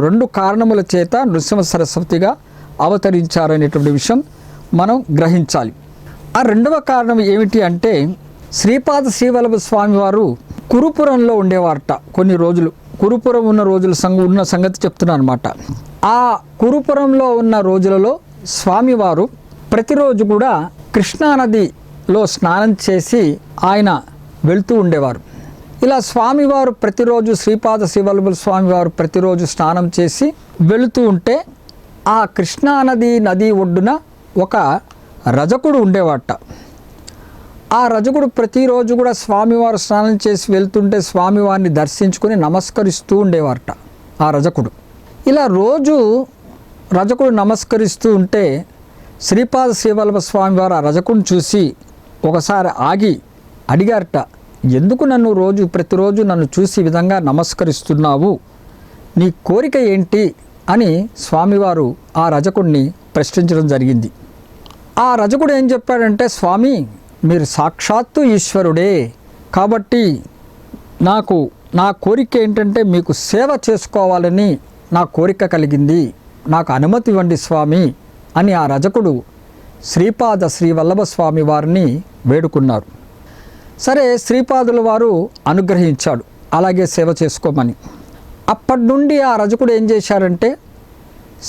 రెండు కారణముల చేత నృసింహ సరస్వతిగా అవతరించారనేటువంటి విషయం మనం గ్రహించాలి. ఆ రెండవ కారణం ఏమిటి అంటే శ్రీపాద శ్రీవల్లభ స్వామి వారు కురుపురంలో ఉండేవారట కొన్ని రోజులు. కురుపురం ఉన్న రోజుల ఉన్న సంగతి చెప్తున్నాను అనమాట. ఆ కురుపురంలో ఉన్న రోజులలో స్వామివారు ప్రతిరోజు కూడా కృష్ణానదిలో స్నానం చేసి ఆయన వెళ్తూ ఉండేవారు. ఇలా స్వామివారు ప్రతిరోజు శ్రీపాద శ్రీవల్లభ స్వామివారు ప్రతిరోజు స్నానం చేసి వెళుతూ ఉంటే ఆ కృష్ణానది నది ఒడ్డున ఒక రజకుడు ఉండేవాట. ఆ రజకుడు ప్రతిరోజు కూడా స్వామివారు స్నానం చేసి వెళ్తుంటే స్వామివారిని దర్శించుకొని నమస్కరిస్తూ ఉండేవారట ఆ రజకుడు. ఇలా రోజు రజకుడు నమస్కరిస్తూ ఉంటే శ్రీపాద శ్రీవల్లభ స్వామివారు ఆ రజకుడిని చూసి ఒకసారి ఆగి అడిగారట, ఎందుకు నన్ను ప్రతిరోజు నన్ను చూసి ఈ విధంగా నమస్కరిస్తున్నావు, నీ కోరిక ఏంటి అని స్వామివారు ఆ రజకుడిని ప్రశ్నించడం జరిగింది. ఆ రజకుడు ఏం చెప్పాడంటే, స్వామి మీరు సాక్షాత్తు ఈశ్వరుడే కాబట్టి నా కోరిక ఏంటంటే మీకు సేవ చేసుకోవాలని నా కోరిక కలిగింది, నాకు అనుమతి ఇవ్వండి స్వామి అని ఆ రజకుడు శ్రీపాద శ్రీవల్లభ స్వామి వారిని వేడుకున్నారు. సరే, శ్రీపాదుల వారు అనుగ్రహించాడు అలాగే సేవ చేసుకోమని. అప్పటి నుండి ఆ రజకుడు ఏం చేశారంటే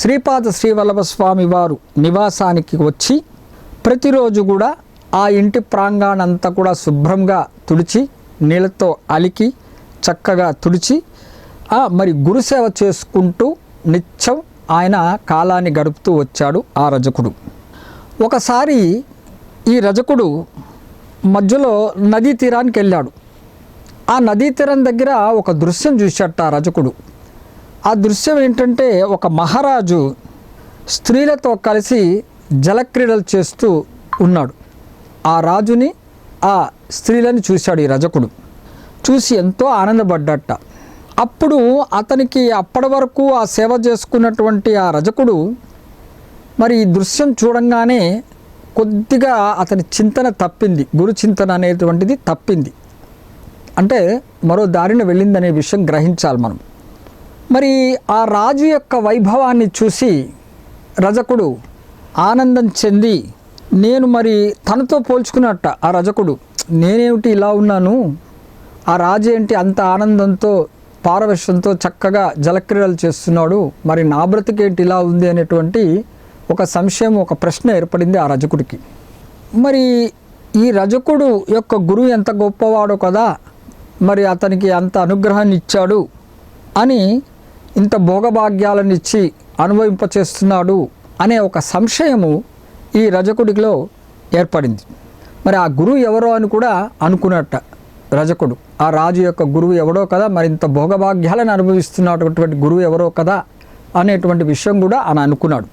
శ్రీపాద శ్రీవల్లభ స్వామి వారు నివాసానికి వచ్చి ప్రతిరోజు కూడా ఆ ఇంటి ప్రాంగణంతా కూడా శుభ్రంగా తుడిచి నీళ్ళతో అలికి చక్కగా తుడిచి మరి గురుసేవ చేసుకుంటూ నిత్యం ఆయన కాలాన్ని గడుపుతూ వచ్చాడు ఆ రజకుడు. ఒకసారి ఈ రజకుడు మధ్యలో నదీ తీరానికి వెళ్ళాడు. ఆ నదీ తీరం దగ్గర ఒక దృశ్యం చూశాట ఆ రజకుడు. ఆ దృశ్యం ఏంటంటే ఒక మహారాజు స్త్రీలతో కలిసి జలక్రీడలు చేస్తూ ఉన్నాడు. ఆ రాజుని ఆ స్త్రీలను చూశాడు ఈ రజకుడు. చూసి ఎంతో ఆనందపడ్డట. అప్పుడు అతనికి అప్పటి వరకు ఆ సేవ చేసుకున్నటువంటి ఆ రజకుడు మరి ఈ దృశ్యం చూడంగానే కొద్దిగా అతని చింతన తప్పింది, గురు చింతన అనేటువంటిది తప్పింది. అంటే మరో దారిన వెళ్ళిందనే విషయం గ్రహించాలి మనం. మరి ఆ రాజు యొక్క వైభవాన్ని చూసి రజకుడు ఆనందం చెంది నేను మరి తనతో పోల్చుకున్నట్ట ఆ రజకుడు, నేనేమిటి ఇలా ఉన్నాను, ఆ రాజు ఏంటి అంత ఆనందంతో పారవశ్యంతో చక్కగా జలక్రీడలు చేస్తున్నాడు, మరి నా బ్రతికేంటి ఇలా ఉంది అనేటువంటి ఒక సంశయం, ఒక ప్రశ్న ఏర్పడింది ఆ రజకుడికి. మరి ఈ రజకుడు యొక్క గురువు ఎంత గొప్పవాడో కదా, మరి అతనికి అంత అనుగ్రహాన్ని ఇచ్చాడు అని ఇంత భోగభాగ్యాలను ఇచ్చి అనుభవింపచేస్తున్నాడు అనే ఒక సంశయము ఈ రజకుడిలో ఏర్పడింది. మరి ఆ గురువు ఎవరో అని కూడా అనుకున్నట్ట రజకుడు. ఆ రాజు యొక్క గురువు ఎవడో కదా, మరి ఇంత భోగభాగ్యాలను అనుభవిస్తున్నటువంటి గురువు ఎవరో కదా అనేటువంటి విషయం కూడా అని అనుకున్నాడు.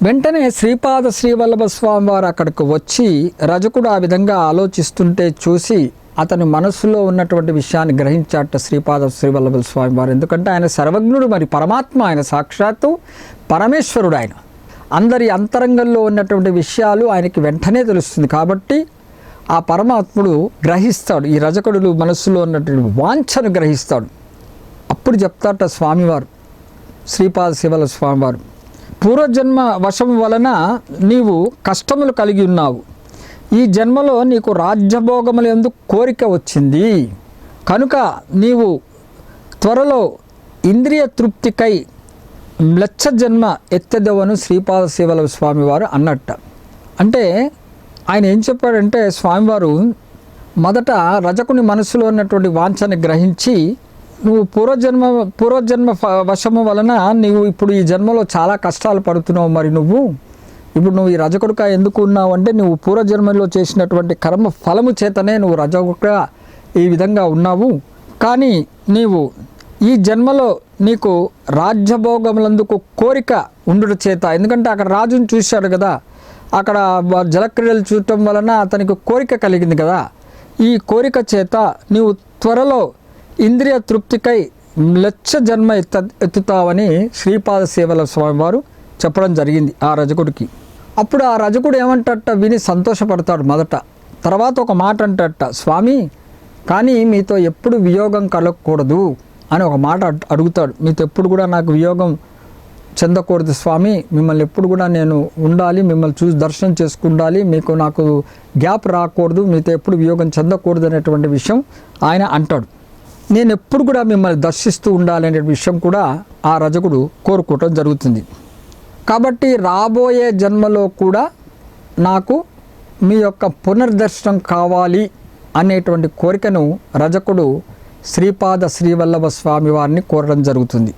వెంటనే శ్రీపాద శ్రీవల్లభ స్వామి వారు అక్కడికి వచ్చి రజకుడు ఆ విధంగా ఆలోచిస్తుంటే చూసి అతని మనస్సులో ఉన్నటువంటి విషయాన్ని గ్రహించాట శ్రీపాద శ్రీవల్లభ స్వామి వారు. ఎందుకంటే ఆయన సర్వజ్ఞుడు, మరి పరమాత్మ, ఆయన సాక్షాత్తు పరమేశ్వరుడు. ఆయన అందరి అంతరంగంలో ఉన్నటువంటి విషయాలు ఆయనకి వెంటనే తెలుస్తుంది కాబట్టి ఆ పరమాత్ముడు గ్రహిస్తాడు, ఈ రజకుడు మనస్సులో ఉన్నటువంటి వాంఛను గ్రహిస్తాడు. అప్పుడు చెప్తాట స్వామివారు, శ్రీపాద శ్రీవల్లభ స్వామివారు, పూర్వజన్మ వశము వలన నీవు కష్టములు కలిగి ఉన్నావు, ఈ జన్మలో నీకు రాజ్యభోగముల యందు కోరిక వచ్చింది కనుక నీవు త్వరలో ఇంద్రియ తృప్తికై మ్లేచ్ఛ జన్మ ఎత్తెదవను శ్రీపాద శ్రీవల్లభ స్వామివారు అన్నట్ట. అంటే ఆయన ఏం చెప్పాడంటే స్వామివారు మొదట రజకుని మనసులో ఉన్నటువంటి వాంఛని గ్రహించి నువ్వు పూర్వజన్మ వశము వలన నీవు ఇప్పుడు ఈ జన్మలో చాలా కష్టాలు పడుతున్నావు, మరి ఇప్పుడు నువ్వు ఈ రజకుడుగా ఎందుకు ఉన్నావు అంటే నువ్వు పూర్వజన్మలో చేసినటువంటి కర్మ ఫలము చేతనే నువ్వు రజకుడుగా ఈ విధంగా ఉన్నావు. కానీ నీవు ఈ జన్మలో నీకు రాజ్యభోగములందుకు కోరిక ఉండుట చేత, ఎందుకంటే అక్కడ రాజుని చూశాడు కదా, అక్కడ జలక్రీడలు చూడటం వలన అతనికి కోరిక కలిగింది కదా, ఈ కోరిక చేత నీవు త్వరలో ఇంద్రియ తృప్తికై మ్లేచ్ఛ జన్మ ఎత్తుతావని శ్రీపాద శ్రీవల్లభ స్వామి వారు చెప్పడం జరిగింది ఆ రజకుడికి. అప్పుడు ఆ రజకుడు ఏమంటట విని సంతోషపడతాడు మొదట. తర్వాత ఒక మాట అంటట, స్వామి కానీ మీతో ఎప్పుడు వియోగం కలగకూడదు అని ఒక మాట అడుగుతాడు. మీతో ఎప్పుడు కూడా నాకు వియోగం చెందకూడదు స్వామి, మిమ్మల్ని ఎప్పుడు కూడా నేను ఉండాలి, మిమ్మల్ని చూసి దర్శనం చేసుకుండాలి, మీకు నాకు గ్యాప్ రాకూడదు, మీతో ఎప్పుడు వియోగం చెందకూడదు అనేటువంటి విషయం ఆయన అంటాడు. నేను ఎప్పుడు కూడా మిమ్మల్ని దర్శిస్తూ ఉండాలి అనే విషయం కూడా ఆ రజకుడు కోరుకోవటం జరుగుతుంది. కాబట్టి రాబోయే జన్మలో కూడా నాకు మీ యొక్క పునర్దర్శనం కావాలి అనేటువంటి కోరికను రజకుడు శ్రీపాద శ్రీవల్లభ స్వామి వారిని కోరడం జరుగుతుంది.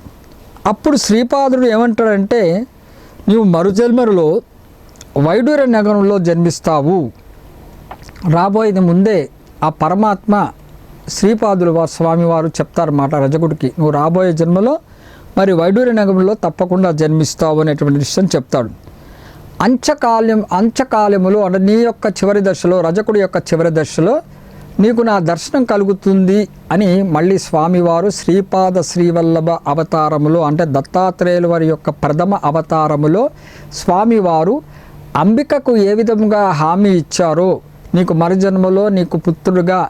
అప్పుడు శ్రీపాదుడు ఏమంటాడంటే, నీవు మరుజన్మలో వైడూర్య నగరంలో జన్మిస్తావు. రాబోయేది ముందే ఆ పరమాత్మ శ్రీపాదులు స్వామివారు చెప్తారన్నమాట రజకుడికి, నువ్వు రాబోయే జన్మలో మరి వైడూర్య నగరంలో తప్పకుండా జన్మిస్తావు అనేటువంటి విషయం చెప్తాడు. అంచకాలములో అంటే నీ యొక్క చివరి దశలో, రజకుడి యొక్క చివరి దశలో నీకు నా దర్శనం కలుగుతుంది అని మళ్ళీ స్వామివారు శ్రీపాద శ్రీవల్లభ అవతారములో అంటే దత్తాత్రేయుల వారి యొక్క ప్రథమ అవతారములో స్వామివారు అంబికకు ఏ విధంగా హామీ ఇచ్చారో, నీకు మరుజన్మలో నీకు పుత్రుడుగా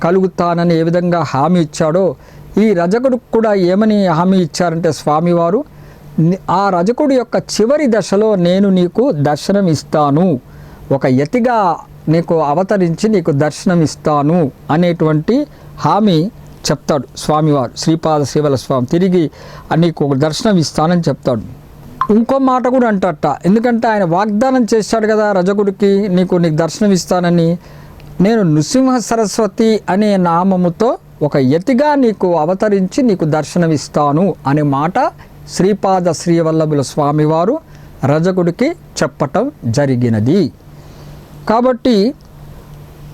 కలుగుతానని ఏ విధంగా హామీ ఇచ్చాడో, ఈ రజకుడికి కూడా ఏమని హామీ ఇచ్చారంటే స్వామివారు, ఆ రజకుడి యొక్క చివరి దశలో నేను నీకు దర్శనం ఇస్తాను, ఒక యతిగా నీకు అవతరించి నీకు దర్శనం ఇస్తాను అనేటువంటి హామీ చెప్తాడు స్వామివారు. శ్రీపాద శ్రీవల్ల స్వామి తిరిగి నీకు ఒక దర్శనం ఇస్తానని చెప్తాడు. ఇంకో మాట కూడా అంటట, ఎందుకంటే ఆయన వాగ్దానం చేశాడు కదా రజకుడికి, నీకు దర్శనం ఇస్తానని, నేను నృసింహ సరస్వతి అనే నామముతో ఒక యతిగా నీకు అవతరించి నీకు దర్శనం ఇస్తాను అనే మాట శ్రీపాద శ్రీవల్లభుల స్వామివారు రజకుడికి చెప్పటం జరిగినది. కాబట్టి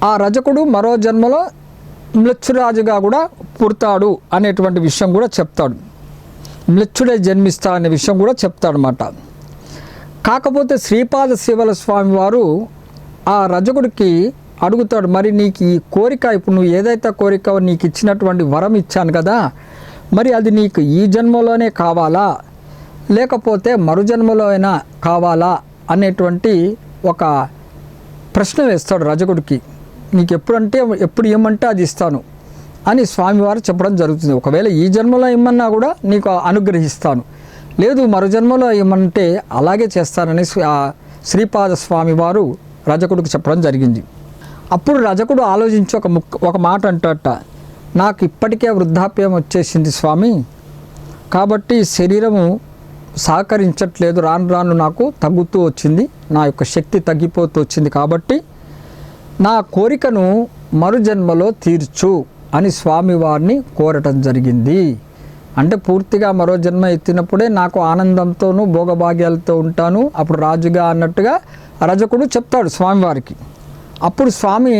ఆ రజకుడు మరో జన్మలో మ్లేచ్ఛురాజుగా కూడా పుడతాడు అనేటువంటి విషయం కూడా చెప్తాడు. మ్లేచ్ఛుడే జన్మిస్తాడనే విషయం కూడా చెప్తాడనమాట. కాకపోతే శ్రీపాద శ్రీవల్ల స్వామివారు ఆ రజకుడికి అడుగుతాడు, మరి నీకు ఈ కోరిక, ఇప్పుడు నువ్వు ఏదైతే కోరిక నీకు ఇచ్చినటువంటి వరం ఇచ్చాను కదా, మరి అది నీకు ఈ జన్మలోనే కావాలా లేకపోతే మరు జన్మలో అయినా కావాలా అనేటువంటి ఒక ప్రశ్న వేస్తాడు రజకుడికి. నీకు ఎప్పుడు ఇవ్వమంటే అది ఇస్తాను అని స్వామివారు చెప్పడం జరుగుతుంది. ఒకవేళ ఈ జన్మలో ఇమ్మన్నా కూడా నీకు అనుగ్రహిస్తాను, లేదు మరు జన్మలో ఇమ్మంటే అలాగే చేస్తానని శ్రీపాద స్వామివారు రజకుడికి చెప్పడం జరిగింది. అప్పుడు రజకుడు ఆలోచించి ఒక మాట అంటాట, నాకు ఇప్పటికే వృద్ధాప్యం వచ్చేసింది స్వామి, కాబట్టి శరీరము సహకరించట్లేదు, రాను రాను నాకు తగ్గుతూ వచ్చింది, నా యొక్క శక్తి తగ్గిపోతూ వచ్చింది, కాబట్టి నా కోరికను మరుజన్మలో తీర్చు అని స్వామివారిని కోరటం జరిగింది. అంటే పూర్తిగా మరో జన్మ ఎత్తినప్పుడే నాకు ఆనందంతోనూ భోగభాగ్యాలతో ఉంటాను, అప్పుడు రాజుగా అన్నట్టుగా రజకుడు చెప్తాడు స్వామివారికి. అప్పుడు స్వామి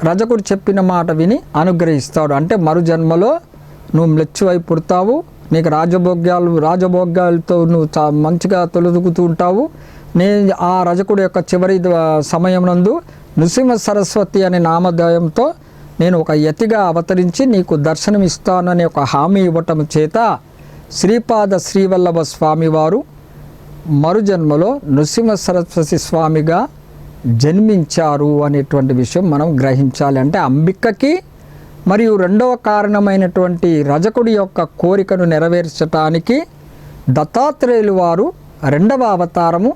రజకుడు చెప్పిన మాట విని అనుగ్రహిస్తాడు. అంటే మరు జన్మలో నువ్వు మ్లేచ్ఛువై పుడతావు, నీకు రాజభోగ్యాలతో నువ్వు మంచిగా తొలగుతూ ఉంటావు, నేను ఆ రజకుడు యొక్క చివరి సమయం నందు నృసింహ సరస్వతి అనే నామధేయంతో నేను ఒక యతిగా అవతరించి నీకు దర్శనం ఇస్తానని ఒక హామీ ఇవ్వటం చేత శ్రీపాద శ్రీవల్లభ స్వామివారు మరుజన్మలో నృసింహ సరస్వతి స్వామిగా జన్మించారు అనేటువంటి విషయం మనం గ్రహించాలి. అంటే అంబికకి మరియు రెండవ కారణమైనటువంటి రజకుడి యొక్క కోరికను నెరవేర్చడానికి దత్తాత్రేయులు వారు రెండవ అవతారము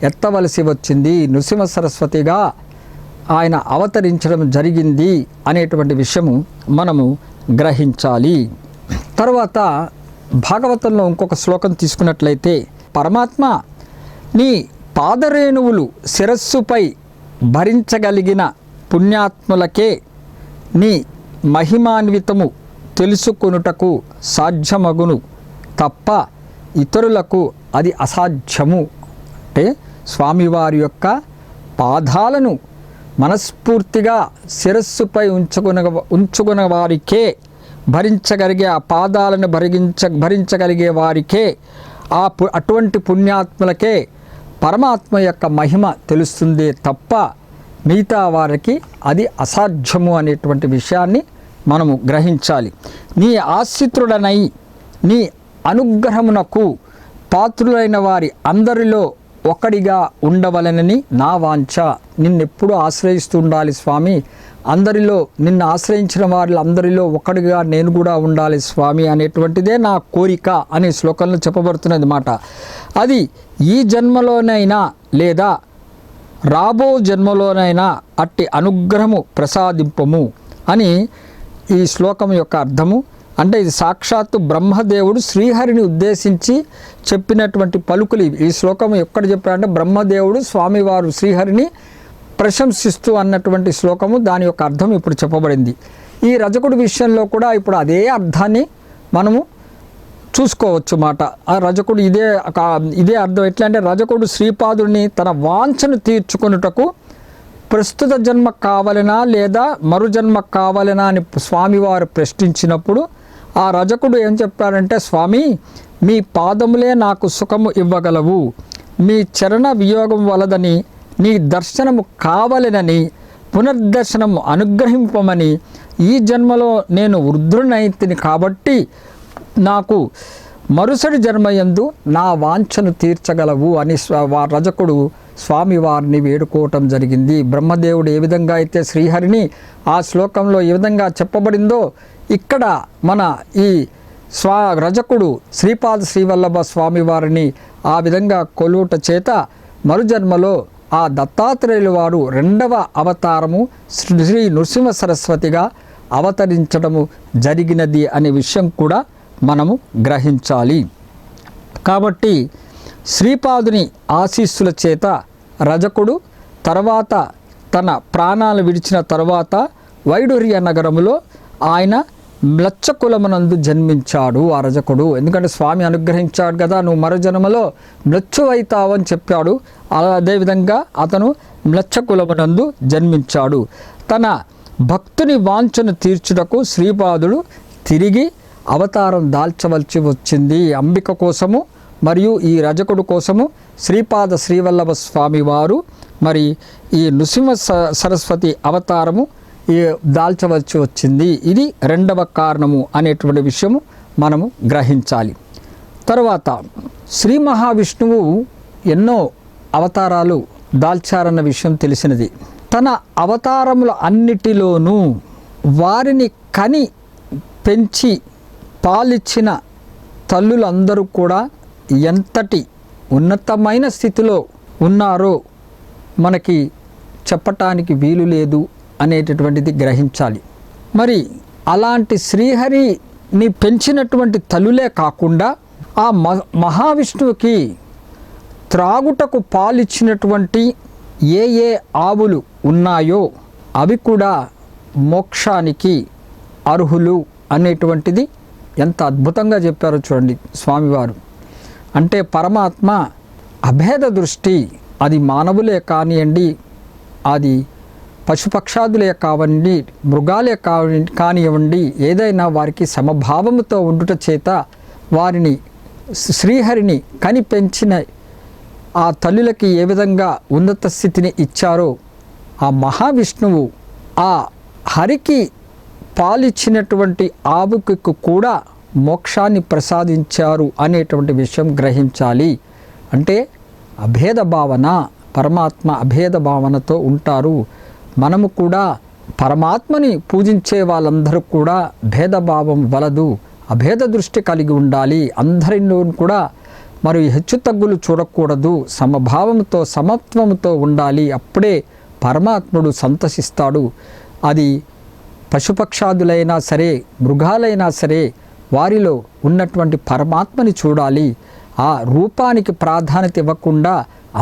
ఎత్తవలసి వచ్చింది, నృసింహ సరస్వతిగా ఆయన అవతరించడం జరిగింది అనేటువంటి విషయము మనము గ్రహించాలి. తర్వాత భాగవతంలో ఇంకొక శ్లోకం తీసుకున్నట్లయితే, పరమాత్మ నీ పాదరేణువులు శిరస్సుపై భరించగలిగిన పుణ్యాత్ములకే నీ మహిమాన్వితము తెలుసుకొనుటకు సాధ్యమగును తప్ప ఇతరులకు అది అసాధ్యము. అంటే స్వామివారి యొక్క పాదాలను మనస్ఫూర్తిగా శిరస్సుపై ఉంచుకున్న వారికే, భరించగలిగే ఆ పాదాలను భరించగలిగే వారికే, అటువంటి పుణ్యాత్ములకే పరమాత్మ యొక్క మహిమ తెలుస్తుందే తప్ప మిగతా వారికి అది అసాధ్యము అనేటువంటి విషయాన్ని మనము గ్రహించాలి. నీ ఆశ్రితుడనై నీ అనుగ్రహమునకు పాత్రులైన వారి అందరిలో ఒకడిగా ఉండవలనని నా వాంఛ. నిన్నెప్పుడు ఆశ్రయిస్తూ ఉండాలి స్వామి, అందరిలో నిన్ను ఆశ్రయించిన వారిలో ఒకడిగా నేను కూడా ఉండాలి స్వామి అనేటువంటిదే నా కోరిక అనే శ్లోకంలో చెప్పబడుతున్నది మాట. అది ఈ జన్మలోనైనా లేదా రాబో జన్మలోనైనా అట్టి అనుగ్రహము ప్రసాదింపము అని ఈ శ్లోకం యొక్క అర్థము. అంటే ఇది సాక్షాత్తు బ్రహ్మదేవుడు శ్రీహరిని ఉద్దేశించి చెప్పినటువంటి పలుకులు ఇవి. ఈ శ్లోకం ఎక్కడ చెప్పారంటే బ్రహ్మదేవుడు స్వామివారు శ్రీహరిని ప్రశంసిస్తూ అన్నటువంటి శ్లోకము, దాని యొక్క అర్థం ఇప్పుడు చెప్పబడింది. ఈ రజకుడి విషయంలో కూడా ఇప్పుడు అదే అర్థాన్ని మనము చూసుకోవచ్చు మాట. ఆ రజకుడు ఇదే అర్థం. ఎట్లా అంటే రజకుడు శ్రీపాదుడిని తన వాంఛను తీర్చుకొనుటకు ప్రస్తుత జన్మ కావాలనా లేదా మరు జన్మ కావాలనా అని స్వామివారు ప్రశ్నించినప్పుడు ఆ రజకుడు ఏం చెప్పాడంటే, స్వామి మీ పాదములే నాకు సుఖము ఇవ్వగలవు, మీ చరణ వియోగం వలదని నీ దర్శనము కావలెనని పునర్దర్శనము అనుగ్రహింపమని, ఈ జన్మలో నేను వృద్ధుడనైతిని కాబట్టి నాకు మరుసటి జన్మయందు నా వాంఛను తీర్చగలవు అని రజకుడు స్వామివారిని వేడుకోవటం జరిగింది. బ్రహ్మదేవుడు ఏ విధంగా అయితే శ్రీహరిని ఆ శ్లోకంలో ఏ విధంగా చెప్పబడిందో ఇక్కడ మన ఈ రజకుడు శ్రీపాద శ్రీవల్లభ స్వామివారిని ఆ విధంగా కొలువుట చేత మరుజన్మలో ఆ దత్తాత్రేయుల వారు 2వ అవతారము శ్రీ నృసింహ సరస్వతిగా అవతరించడము జరిగినది అనే విషయం కూడా మనము గ్రహించాలి. కాబట్టి శ్రీపాదుని ఆశీస్సుల చేత రజకుడు తర్వాత తన ప్రాణాలు విడిచిన తర్వాత వైడూర్య నగరములో ఆయన మ్లచ్చ కులమునందు జన్మించాడు ఆ రజకుడు. ఎందుకంటే స్వామి అనుగ్రహించాడు కదా, నువ్వు మరో జన్మలో మ్లచ్చువైతావు అని చెప్పాడు. అదేవిధంగా అతను మ్లచ్చ కులమునందు జన్మించాడు. తన భక్తుని వాంఛను తీర్చుటకు శ్రీపాదుడు తిరిగి అవతారం దాల్చవలసి వచ్చింది. అంబిక కోసము మరియు ఈ రజకుడు కోసము శ్రీపాద శ్రీవల్లభ స్వామి వారు మరి ఈ నృసింహ సరస్వతి అవతారము దాల్చవలసి వచ్చింది. ఇది 2వ కారణము అనేటువంటి విషయము మనము గ్రహించాలి. తర్వాత శ్రీ మహావిష్ణువు ఎన్నో అవతారాలు దాల్చారన్న విషయం తెలిసినది. తన అవతారముల అన్నిటిలోనూ వారిని కని పెంచి పాలిచ్చిన తల్లులందరూ కూడా ఎంతటి ఉన్నతమైన స్థితిలో ఉన్నారో మనకి చెప్పటానికి వీలు లేదు అనేటటువంటిది గ్రహించాలి. మరి అలాంటి శ్రీహరిని పెంచినటువంటి తల్లులే కాకుండా ఆ మహావిష్ణువుకి త్రాగుటకు పాలిచ్చినటువంటి ఏ ఆవులు ఉన్నాయో అవి కూడా మోక్షానికి అర్హులు అనేటువంటిది ఎంత అద్భుతంగా చెప్పారో చూడండి స్వామివారు. అంటే పరమాత్మ అభేద దృష్టి, అది మానవులే కానివ్వండి, అది పశుపక్షాదులే కావండి, మృగాలే కానివ్వండి, ఏదైనా వారికి సమభావముతో ఉండుట చేత వారిని శ్రీహరిని కనిపెంచిన ఆ తల్లులకి ఏ విధంగా ఉన్నత స్థితిని ఇచ్చారో ఆ మహావిష్ణువు ఆ హరికి పాలిచ్చినటువంటి ఆవుకు కూడా మోక్షాన్ని ప్రసాదించారు అనేటువంటి విషయం గ్రహించాలి. అంటే అభేద భావన, పరమాత్మ అభేద భావనతో ఉంటారు. మనము కూడా పరమాత్మని పూజించే వాళ్ళందరూ కూడా భేదభావం వలదు, అభేద దృష్టి కలిగి ఉండాలి. అందరిలో కూడా మరి హెచ్చుతగ్గులు చూడకూడదు, సమభావంతో సమత్వముతో ఉండాలి. అప్పుడే పరమాత్ముడు సంతసిస్తాడు. అది పశుపక్షాదులైనా సరే, మృగాలైనా సరే, వారిలో ఉన్నటువంటి పరమాత్మని చూడాలి. ఆ రూపానికి ప్రాధాన్యత ఇవ్వకుండా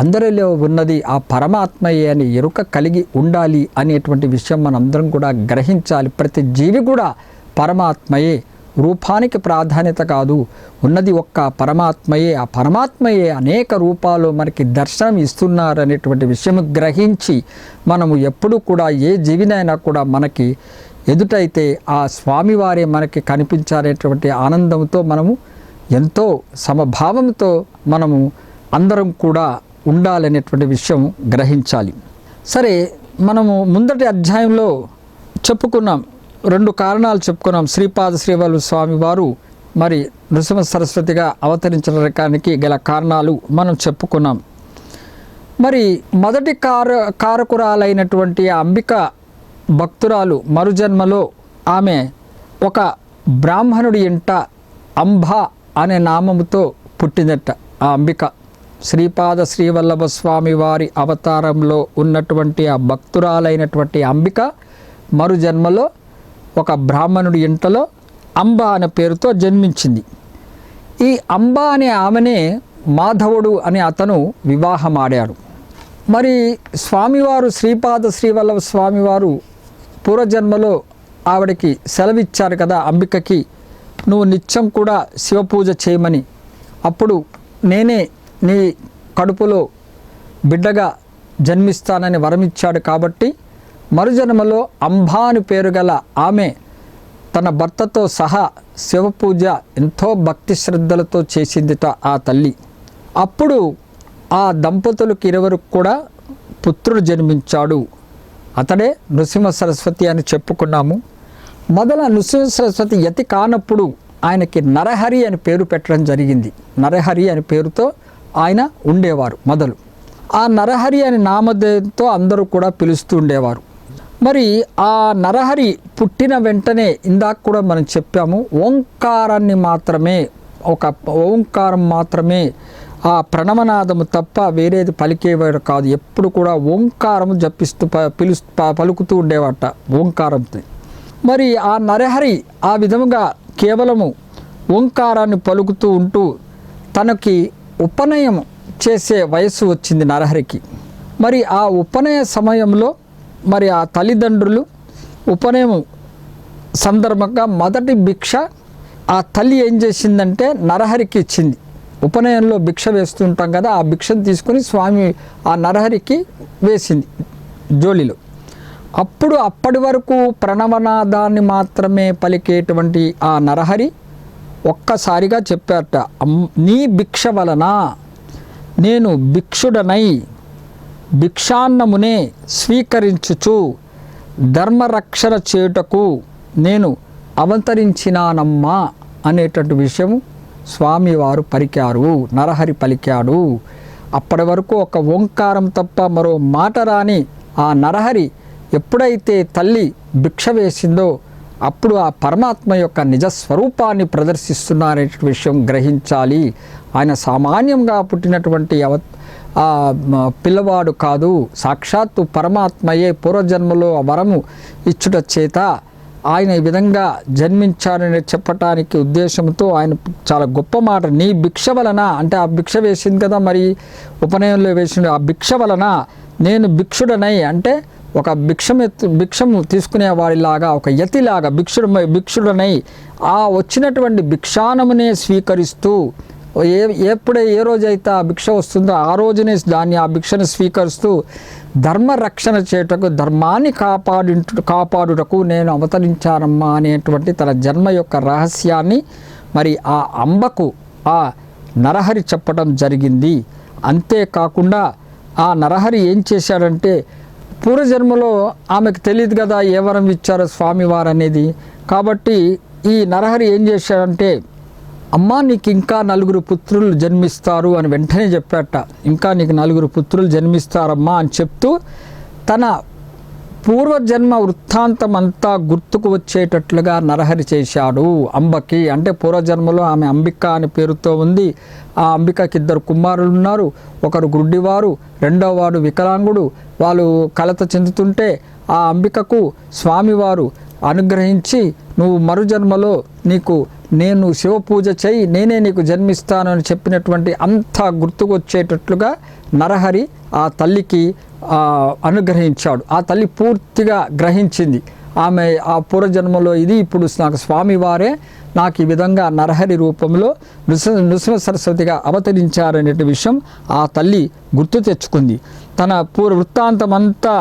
అందరిలో ఉన్నది ఆ పరమాత్మయే అని ఎరుక కలిగి ఉండాలి అనేటువంటి విషయం మనందరం కూడా గ్రహించాలి. ప్రతి జీవి కూడా పరమాత్మయే, రూపానికి ప్రాధాన్యత కాదు, ఉన్నది ఒక్క పరమాత్మయే. ఆ పరమాత్మయే అనేక రూపాలు మనకి దర్శనం ఇస్తున్నారు అనేటువంటి విషయం గ్రహించి మనము ఎప్పుడు కూడా ఏ జీవినైనా కూడా మనకి ఎదుటైతే ఆ స్వామివారే మనకి కనిపించాలనేటువంటి ఆనందంతో మనము ఎంతో సమభావంతో మనము అందరం కూడా ఉండాలనేటువంటి విషయం గ్రహించాలి. సరే, మనము ముందటి అధ్యాయంలో చెప్పుకున్నాం, 2 కారణాలు చెప్పుకున్నాం. శ్రీపాద శ్రీవల్లభ స్వామి వారు మరి నృసింహ సరస్వతిగా అవతరించడానికి గల కారణాలు మనం చెప్పుకున్నాం. మరి మొదటి కారకురాలైనటువంటి ఆ అంబిక భక్తురాలు మరుజన్మలో ఆమె ఒక బ్రాహ్మణుడి ఇంట అంబ అనే నామముతో పుట్టిందట. ఆ అంబిక శ్రీపాద శ్రీవల్లభ స్వామి వారి అవతారంలో ఉన్నటువంటి ఆ భక్తురాలైనటువంటి అంబిక మరుజన్మలో ఒక బ్రాహ్మణుడి ఇంటలో అంబ అనే పేరుతో జన్మించింది. ఈ అంబ అనే ఆమెనే మాధవుడు అనే అతను వివాహమాడాడు. మరి స్వామివారు శ్రీపాద శ్రీవల్లభ స్వామివారు పూర్వజన్మలో ఆవిడకి సెలవిచ్చారు కదా అంబికకి, నువ్వు నిత్యం కూడా శివపూజ చేయమని. అప్పుడు నేనే నీ కడుపులో బిడ్డగా జన్మిస్తానని వరమిచ్చాడు. కాబట్టి మరుజన్మలో అంబా అని పేరు గల ఆమె తన భర్తతో సహా శివపూజ ఎంతో భక్తి శ్రద్ధలతో చేసిందిట ఆ తల్లి. అప్పుడు ఆ దంపతులకు ఇరువురికి కూడా పుత్రుడు జన్మించాడు. అతడే నృసింహ సరస్వతి అని చెప్పుకున్నాము. మొదల నృసింహ సరస్వతి యతి కానప్పుడు ఆయనకి నరహరి అని పేరు పెట్టడం జరిగింది. నరహరి అనే పేరుతో ఆయన ఉండేవారు మొదలు. ఆ నరహరి అనే నామధేయంతో అందరూ కూడా పిలుస్తూ ఉండేవారు. మరి ఆ నరహరి పుట్టిన వెంటనే ఇందాక కూడా మనం చెప్పాము, ఓంకారాన్ని మాత్రమే, ఒక ఓంకారం మాత్రమే, ఆ ప్రణవనాదము తప్ప వేరేది పలికేవాడు కాదు. ఎప్పుడు కూడా ఓంకారము జపిస్తూ పలుకుతూ ఉండేవాట ఓంకారంతో. మరి ఆ నరహరి ఆ విధముగా కేవలము ఓంకారాన్ని పలుకుతూ ఉంటూ తనకి ఉపనయం చేసే వయస్సు వచ్చింది నరహరికి. మరి ఆ ఉపనయ సమయంలో మరి ఆ తల్లిదండ్రులు ఉపనయం సందర్భంగా మొదటి భిక్ష ఆ తల్లి ఏం చేసిందంటే నరహరికి ఇచ్చింది. ఉపనయంలో భిక్ష వేస్తుంటాం కదా, ఆ భిక్షను తీసుకొని స్వామి ఆ నరహరికి వేసింది జోలిలో. అప్పటి వరకు ప్రణవనాదాన్ని మాత్రమే పలికేటువంటి ఆ నరహరి ఒక్కసారిగా చెప్పారట, నీ భిక్ష వలన నేను భిక్షుడనై భిక్షాన్నమునే స్వీకరించుచు ధర్మరక్షణ చేయుటకు నేను అవతరించినానమ్మా అనేటువంటి విషయం స్వామివారు పలికారు, నరహరి పలికాడు. అప్పటి వరకు ఒక ఓంకారం తప్ప మరో మాట రాని ఆ నరహరి ఎప్పుడైతే తల్లి భిక్ష వేసిందో అప్పుడు ఆ పరమాత్మ యొక్క నిజస్వరూపాన్ని ప్రదర్శిస్తున్నారనే విషయం గ్రహించాలి. ఆయన సామాన్యంగా పుట్టినటువంటి పిల్లవాడు కాదు, సాక్షాత్తు పరమాత్మయే పూర్వజన్మలో ఆ వరము ఇచ్చుట చేత ఆయన ఈ విధంగా జన్మించారని చెప్పటానికి ఉద్దేశంతో ఆయన చాలా గొప్ప మాట, నీ భిక్ష వలన, అంటే ఆ భిక్ష వేసింది కదా మరి ఉపనయంలో వేసింది, ఆ భిక్ష వలన నేను భిక్షుడనై, అంటే ఒక భిక్షము తీసుకునేవాడిలాగా, ఒక యతిలాగా భిక్షుడనై ఆ వచ్చినటువంటి భిక్షానమునే స్వీకరిస్తూ ఏ రోజైతే ఆ భిక్ష వస్తుందో ఆ రోజునే ఆ భిక్షను స్వీకరిస్తూ ధర్మరక్షణ చేయుటకు, ధర్మాన్ని కాపాడుటకు నేను అవతరించానమ్మా అనేటువంటి తన జన్మ యొక్క రహస్యాన్ని మరి ఆ అంబకు ఆ నరహరి చెప్పడం జరిగింది. అంతేకాకుండా ఆ నరహరి ఏం చేశాడంటే, పూర్వజన్మలో ఆమెకు తెలియదు కదా ఏ వరం ఇచ్చారో స్వామివారు అనేది. కాబట్టి ఈ నరహరి ఏం చేశాడంటే, అమ్మా నీకు ఇంకా 4 పుత్రులు జన్మిస్తారు అని వెంటనే చెప్పాట. ఇంకా నీకు 4 పుత్రులు జన్మిస్తారమ్మా అని చెప్తూ తన పూర్వజన్మ వృత్తాంతం అంతా గుర్తుకు వచ్చేటట్లుగా నరహరి చేశాడు అంబకి. అంటే పూర్వజన్మలో ఆమె అంబిక అనే పేరుతో ఉంది. ఆ అంబికకి 2 కుమారులు ఉన్నారు. ఒకరు గుడ్డివారు, రెండవ వాడు వికలాంగుడు. వాళ్ళు కలత చెందుతుంటే ఆ అంబికకు స్వామివారు అనుగ్రహించి, నువ్వు మరుజన్మలో నేను శివపూజ చేయి, నేనే నీకు జన్మిస్తానని చెప్పినటువంటి అంతా గుర్తుకొచ్చేటట్లుగా నరహరి ఆ తల్లికి అనుగ్రహించాడు. ఆ తల్లి పూర్తిగా గ్రహించింది. ఆమె ఆ పూర్వజన్మలో ఇది, ఇప్పుడు నాకు స్వామివారే నాకు ఈ విధంగా నరహరి రూపంలో నృసింహ సరస్వతిగా అవతరించారనే విషయం ఆ తల్లి గుర్తు తెచ్చుకుంది. తన పూర్వ వృత్తాంతమంతా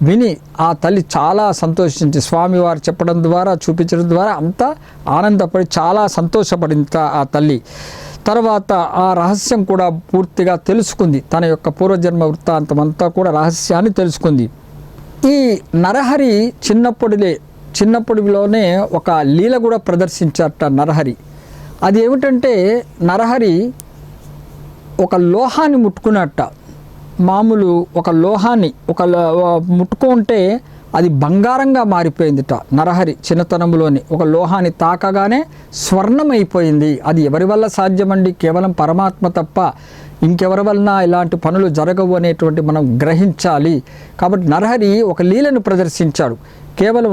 విని ఆ తల్లి చాలా సంతోషించి, స్వామివారు చెప్పడం ద్వారా చూపించడం ద్వారా అంతా ఆనందపడి చాలా సంతోషపడింది ఆ తల్లి. తర్వాత ఆ రహస్యం కూడా పూర్తిగా తెలుసుకుంది. తన యొక్క పూర్వజన్మ వృత్తాంతం అంతా కూడా రహస్యాన్ని తెలుసుకుంది. ఈ నరహరి చిన్నప్పటిలోనే ఒక లీల కూడా ప్రదర్శించారట నరహరి. అది ఏమిటంటే, నరహరి ఒక లోహాన్ని ముట్టుకున్నట్ట. మామూలు ఒక లోహాన్ని ముట్టుకుంటే అది బంగారంగా మారిపోయిందిట. నరహరి చిన్నతనంలోని ఒక లోహాన్ని తాకగానే స్వర్ణమైపోయింది. అది ఎవరి వల్ల సాధ్యమండి? కేవలం పరమాత్మ తప్ప ఇంకెవరి వలన ఇలాంటి పనులు జరగవు అనేటువంటి మనం గ్రహించాలి. కాబట్టి నరహరి ఒక లీలను ప్రదర్శించాడు. కేవలం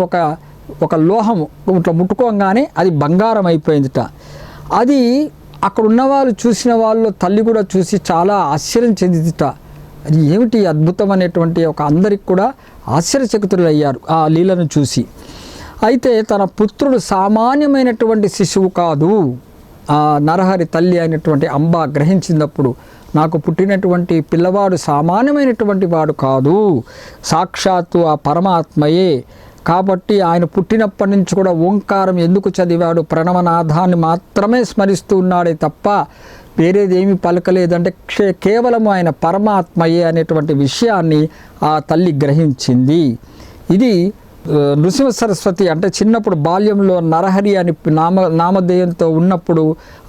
ఒక లోహము ఇట్లా ముట్టుకోగానే అది బంగారం అయిపోయిందిట. అది అక్కడ ఉన్నవాళ్ళు చూసిన వాళ్ళు తల్లి కూడా చూసి చాలా ఆశ్చర్యం చెందిదిట. అది ఏమిటి అద్భుతం అనేటువంటి అందరికి కూడా ఆశ్చర్యచకితులు అయ్యారు ఆ లీలను చూసి. అయితే తన పుత్రుడు సామాన్యమైనటువంటి శిశువు కాదు. ఆ నరహరి తల్లి అయినటువంటి అంబ గ్రహించినప్పుడు నాకు పుట్టినటువంటి పిల్లవాడు సామాన్యమైనటువంటి వాడు కాదు, సాక్షాత్తు ఆ పరమాత్మయే. కాబట్టి ఆయన పుట్టినప్పటి నుంచి కూడా ఓంకారం ఎందుకు చదివాడు? ప్రణవనాథాన్ని మాత్రమే స్మరిస్తూ ఉన్నాడే తప్ప వేరేది ఏమీ పలకలేదంటే కేవలము ఆయన పరమాత్మయే అనేటువంటి విషయాన్ని ఆ తల్లి గ్రహించింది. ఇది నృసింహ సరస్వతి అంటే చిన్నప్పుడు బాల్యంలో నరహరి అని నామధేయంతో ఉన్నప్పుడు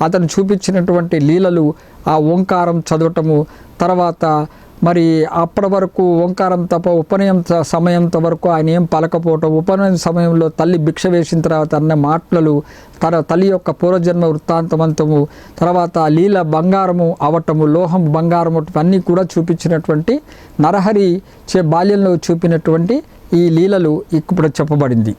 అతను చూపించినటువంటి లీలలు, ఆ ఓంకారం చదవటము, తర్వాత మరి అప్పటి వరకు ఓంకారం తప్ప ఉపనయనం సమయంతో వరకు ఆయన ఏం పలకపోవటం, ఉపనయన సమయంలో తల్లి భిక్ష వేసిన తర్వాత అన్న మాటలు, తల్లి యొక్క పూర్వజన్మ వృత్తాంతమంతము, తర్వాత లీల బంగారము అవటము, లోహం బంగారము అన్నీ కూడా చూపించినటువంటి నరహరి బాల్యంలో చూపినటువంటి ఈ లీలలు ఇప్పుడు చెప్పబడింది.